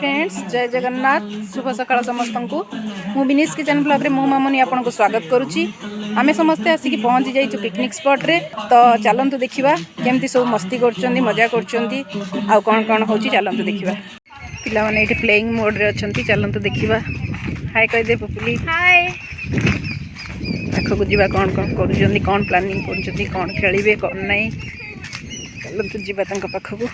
Friends, जय जगन्नाथ। शुभ सकाळ समस्त को मु विनीश किचन ब्लॉग रे मो मामनी आपन को स्वागत करुच्ची। आमे समस्ते आसिक पहुँची जाइछु पिकनिक स्पॉट रे। तो चलंतु देखिबा केमती सब मस्ती करछंती, मजा करछंती आ कोन कोन होची। चलंतु देखिबा पिला माने एठी प्लेइंग मोड रे अछंती। चलंतु देखिबा। हाय कह दे पपुली। हाय देखो जीवा कोन कोन करूछंती, कोन प्लानिंग करछंती, कोन खेलिबे कोन नै। चलंतु जीवा तंक पाखकु।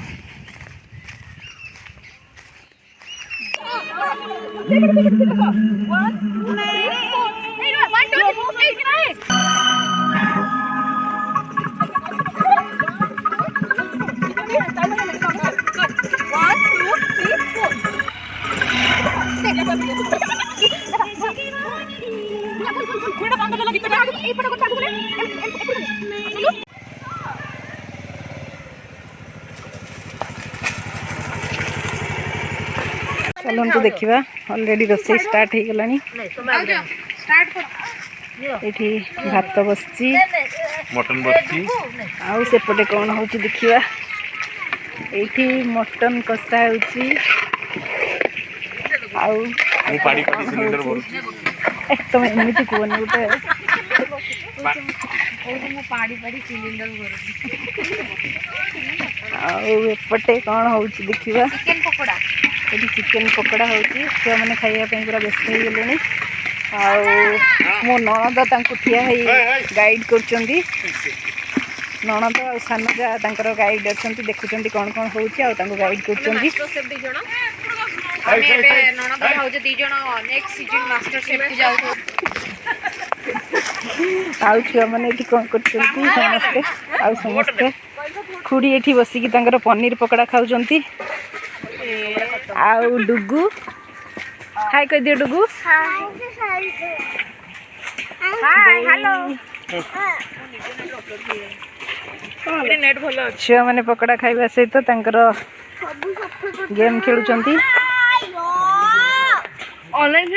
चलते देखा अलरेडी रोसई स्टार्ट हो गलानी। ये भात बसची, मटन बसची, आउ सेपटे कौन हो देखा। ये मटन कषा होची, आउ तुम एमती कहनी गोटे आउपटे कौन हो देखा। ये चिकेन पकोड़ा होची। छुआ मैंने खाइबा पूरा व्यस्त हो गले। मो नणद ठिया गाइड कर नणद आ सान जा गाइड अच्छा देखुं कौन कौन हो गाइड कर छुआ मैंने कौन कर समस्ते समस्ते खुड़ी ये बसिकी पनीर पकोड़ा खाऊंती। आउ डुगु हाय कह दियो। Dugu hi hello. छुआ मैंने पकोड़ा खाइबा सहित गेम खेलुचंती। ऑनलाइन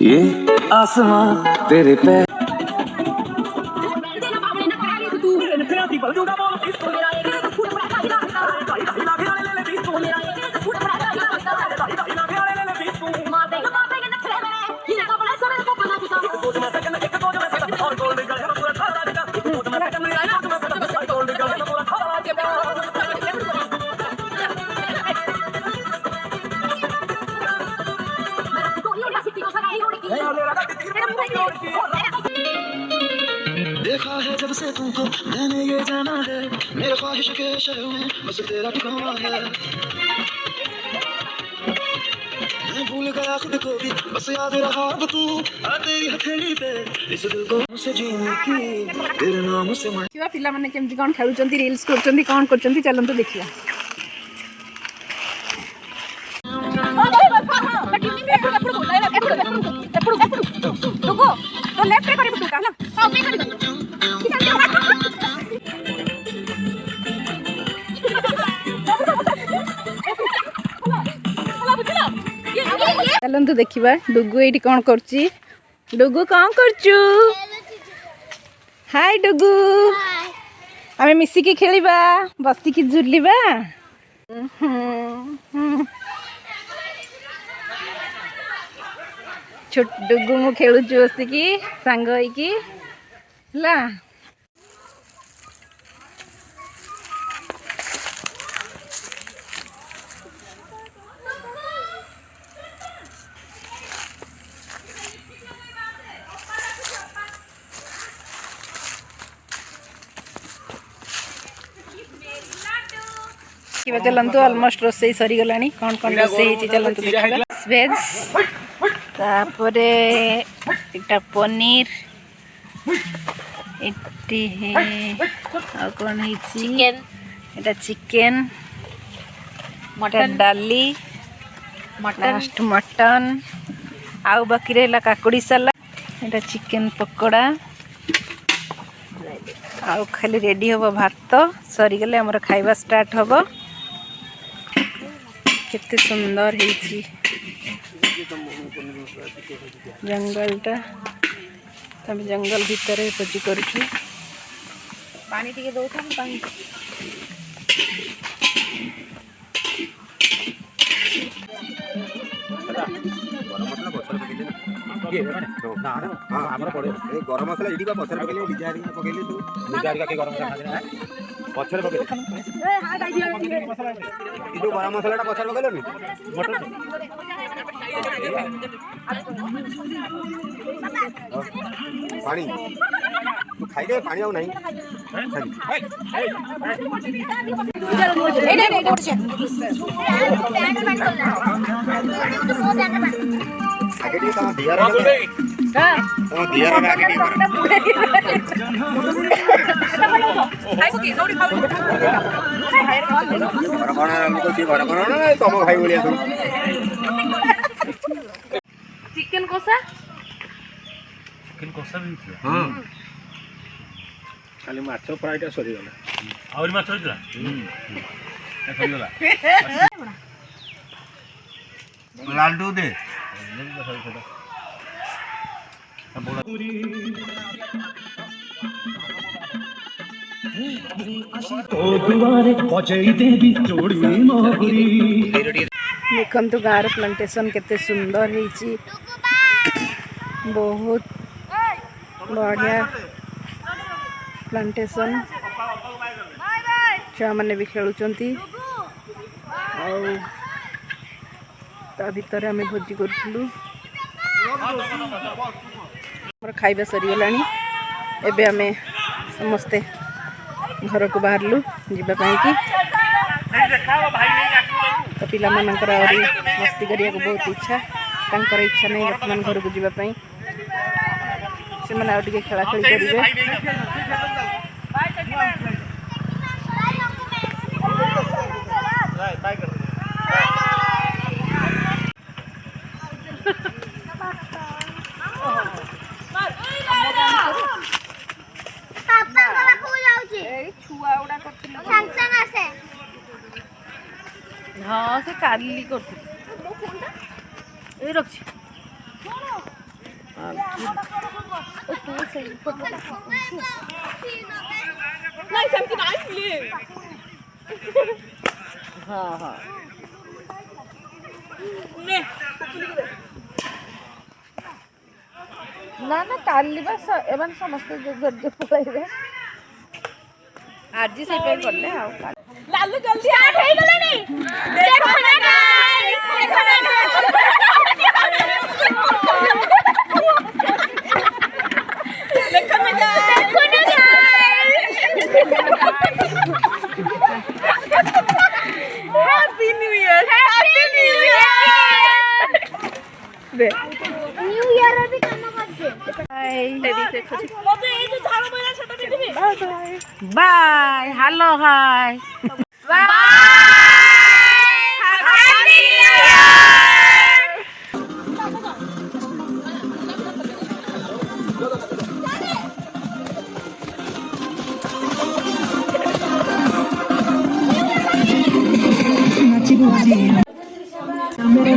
ये आसमां तेरे पे देखा है जब से तुमको मैंने ये जाना है, मेरे ख्वाहिश के शहर में बस तेरा ठिकाना है। मैं भूल गया खुद को भी, बस याद रहा अब तू आ तेरी हथेली पे इस दिल को मुझसे जीने की तेरे नाम से मैं। किवा पिला माने केमती कोन खेलुचंती, रील्स करचंती, कोन करचंती। चलंतु देखिया। तो लेफ्ट रे करिबु तू ना ओके करिबु। चलंतु देखिबा डुगु एठी कोन करची। डुगु कोन करचू? हाय डुगु। आमे मिसी के खेलिबा, बसी की झुलिबा। छोट डुगु मु खेलुचू बसिकी सांग होइकी ला। चलतु अलमोस्ट रोसई सरी गलानी। कौन कौन रोसई चलतु देखा। वेज तापरे इटा पनीर इटी आ कौन है चिकन, इटा चिकन, मटन, डाली, लास्ट मटन, आउ बाकी रहला काकुड़ी सलाद, इटा चिकन पकोड़ा, आउ खाली रेडी होबो भात। सरी गले हमर खाइबा स्टार्ट होबो। केते सुंदर है जंगलटा। तब जंगल भितर भोजी करूँ। पानी टिके दो था पानी गरम मसला ये पचर पकड़े डिजा पकड़े तू डिजा के गरम मसला पचर पकड़े गरम मसला पचर पकड़े पानी तू खाइदे पानी आउ नहीं आगे टी तम दियार तम दियार में आगे टी घर हमको सी घर ना तम खाई बोलिया तू चिकन कोसा भी हां खाली माछ फ्राईटा सरी गला और माछ होइला सरीगला लालटू दे देखु गाँव प्लांटेशन केते सुंदर है बहुत बढ़िया प्लांटेशन छुआ मैंने भी खेलुंट भितर आम भोजी करूँ खाइबा सरीगला एबे आमे समस्ते घर को बाहरलु जीवाई कि तो पिला मानकर मस्ती करिया बहुत इच्छा तांकर इच्छा नहीं बर्तमान घर को जीवाई से मैंने आउ टे खेला खेली करेंगे हाँ से काली कर रखी हाँ हाँ ना ना काली बस एवं समस्त पकड़े आज से पे करले आ लालू जल्दी आ गई गले नहीं देखो ना गाइस देखो ना देखो ना happy new year happy new year new year भी काम करछे बाय टेडी देखो मते এই যে ঝাড়ু মেলা সেটা দিয়ে দিবি bye bye bye hello hi bye happy new year मेरे